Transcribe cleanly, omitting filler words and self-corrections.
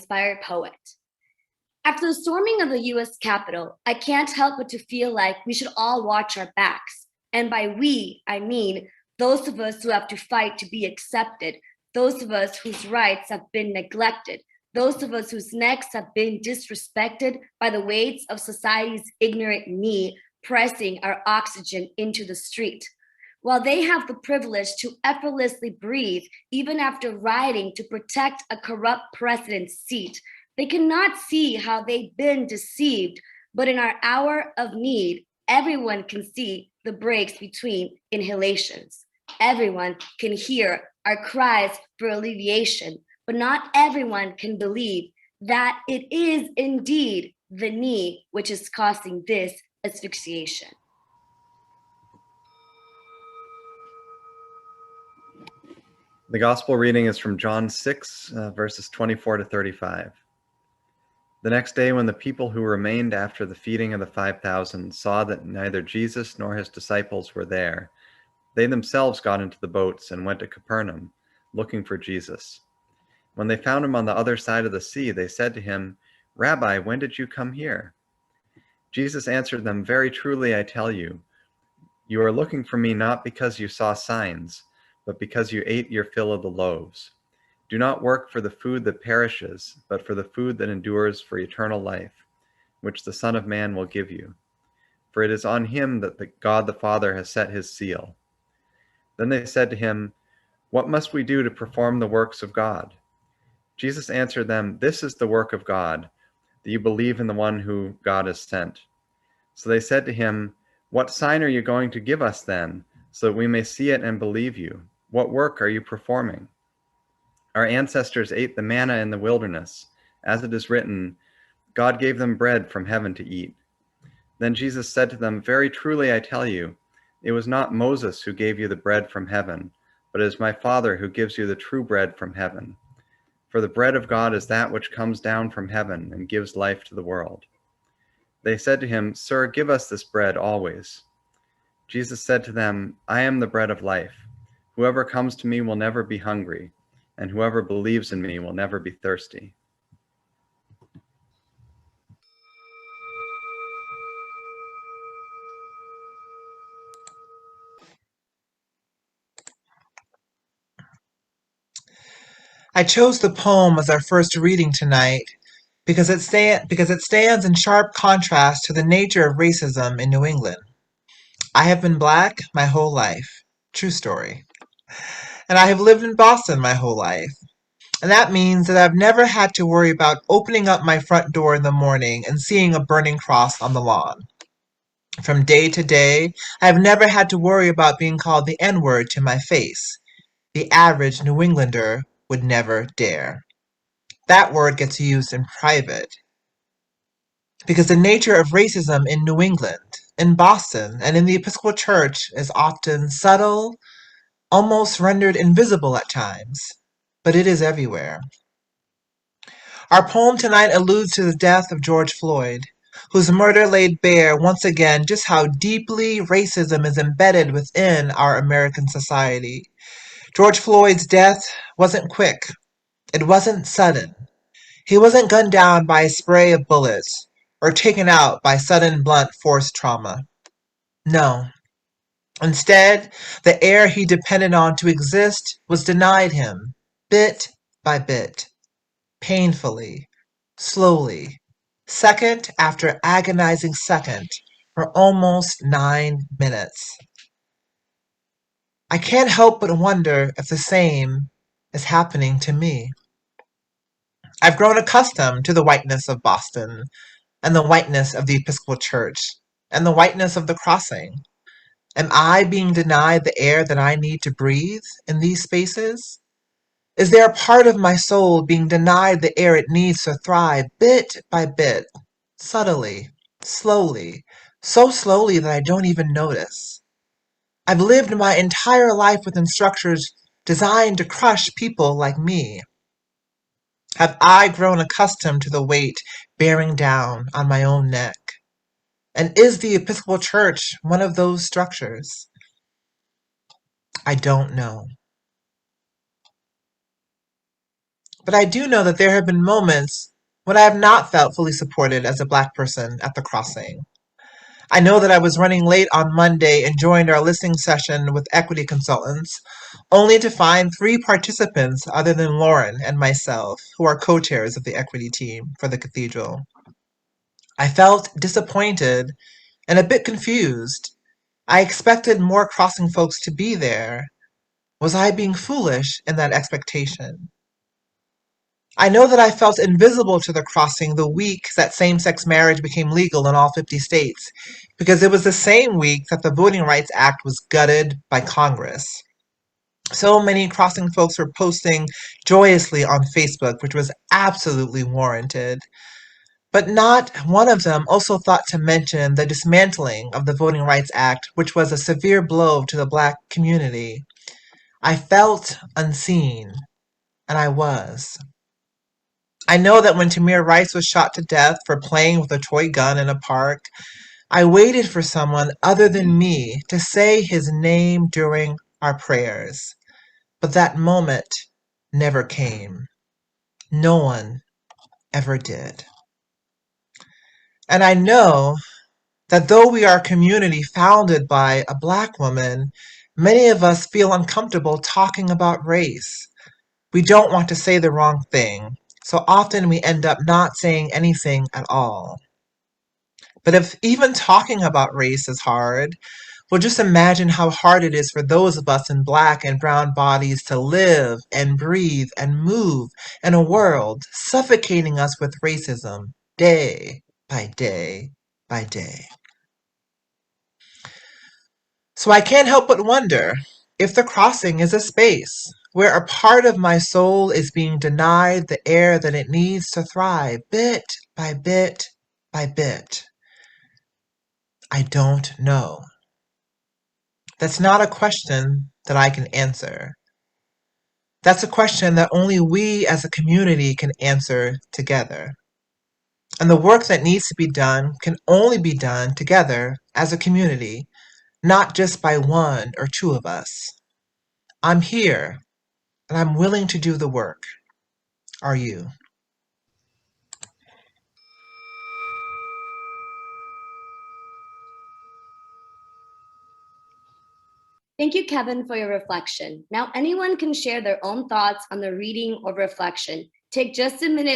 inspired poet. After the storming of the US Capitol, I can't help but to feel like we should all watch our backs. And by we, I mean those of us who have to fight to be accepted, those of us whose rights have been neglected, those of us whose necks have been disrespected by the weights of society's ignorant knee pressing our oxygen into the street. While they have the privilege to effortlessly breathe, even after rioting to protect a corrupt president's seat, they cannot see how they've been deceived. But in our hour of need, everyone can see the breaks between inhalations. Everyone can hear our cries for alleviation, but not everyone can believe that it is indeed the knee which is causing this asphyxiation. The gospel reading is from John 6, verses 24 to 35. The next day, when the people who remained after the feeding of the 5,000 saw that neither Jesus nor his disciples were there, they themselves got into the boats and went to Capernaum, looking for Jesus. When they found him on the other side of the sea, they said to him, "Rabbi, when did you come here?" Jesus answered them, "Very truly I tell you, you are looking for me not because you saw signs, but because you ate your fill of the loaves. Do not work for the food that perishes, but for the food that endures for eternal life, which the Son of Man will give you. For it is on him that God the Father has set his seal." Then they said to him, "What must we do to perform the works of God?" Jesus answered them, "This is the work of God, that you believe in the one who God has sent." So they said to him, "What sign are you going to give us then, so that we may see it and believe you? What work are you performing? Our ancestors ate the manna in the wilderness. As it is written, God gave them bread from heaven to eat." Then Jesus said to them, "Very truly I tell you, it was not Moses who gave you the bread from heaven, but it is my Father who gives you the true bread from heaven. For the bread of God is that which comes down from heaven and gives life to the world." They said to him, "Sir, give us this bread always." Jesus said to them, "I am the bread of life. Whoever comes to me will never be hungry, and whoever believes in me will never be thirsty." I chose the poem as our first reading tonight because it stands in sharp contrast to the nature of racism in New England. I have been Black my whole life. True story. And I have lived in Boston my whole life. And that means that I've never had to worry about opening up my front door in the morning and seeing a burning cross on the lawn. From day to day, I've never had to worry about being called the N-word to my face. The average New Englander would never dare. That word gets used in private. Because the nature of racism in New England, in Boston, and in the Episcopal Church is often subtle, almost rendered invisible at times, but it is everywhere. Our poem tonight alludes to the death of George Floyd, whose murder laid bare once again just how deeply racism is embedded within our American society. George Floyd's death wasn't quick. It wasn't sudden. He wasn't gunned down by a spray of bullets or taken out by sudden blunt force trauma. No. Instead, the air he depended on to exist was denied him, bit by bit, painfully, slowly, second after agonizing second, for almost 9 minutes. I can't help but wonder if the same is happening to me. I've grown accustomed to the whiteness of Boston, and the whiteness of the Episcopal Church, and the whiteness of the crossing. Am I being denied the air that I need to breathe in these spaces? Is there a part of my soul being denied the air it needs to thrive bit by bit, subtly, slowly, so slowly that I don't even notice? I've lived my entire life within structures designed to crush people like me. Have I grown accustomed to the weight bearing down on my own neck? And is the Episcopal Church one of those structures? I don't know. but I do know that there have been moments when I have not felt fully supported as a Black person at the crossing. I know that I was running late on Monday and joined our listening session with equity consultants, only to find 3 participants other than Lauren and myself, who are co-chairs of the equity team for the cathedral. I felt disappointed and a bit confused. I expected more crossing folks to be there. Was I being foolish in that expectation? I know that I felt invisible to the crossing the week that same-sex marriage became legal in all 50 states, because it was the same week that the Voting Rights Act was gutted by Congress. So many crossing folks were posting joyously on Facebook, which was absolutely warranted. But not one of them also thought to mention the dismantling of the Voting Rights Act, which was a severe blow to the Black community. I felt unseen, and I was. I know that when Tamir Rice was shot to death for playing with a toy gun in a park, I waited for someone other than me to say his name during our prayers. But that moment never came. No one ever did. And I know that though we are a community founded by a Black woman, many of us feel uncomfortable talking about race. We don't want to say the wrong thing, so often we end up not saying anything at all. But if even talking about race is hard, well, just imagine how hard it is for those of us in Black and brown bodies to live and breathe and move in a world suffocating us with racism day by day by day. So I can't help but wonder if the crossing is a space where a part of my soul is being denied the air that it needs to thrive bit by bit by bit. I don't know. That's not a question that I can answer. That's a question that only we as a community can answer together. And the work that needs to be done can only be done together as a community, not just by 1 or 2 of us. I'm here, and I'm willing to do the work. Are you? Thank you, Kevin, for your reflection. Now, anyone can share their own thoughts on the reading or reflection. Take just a minute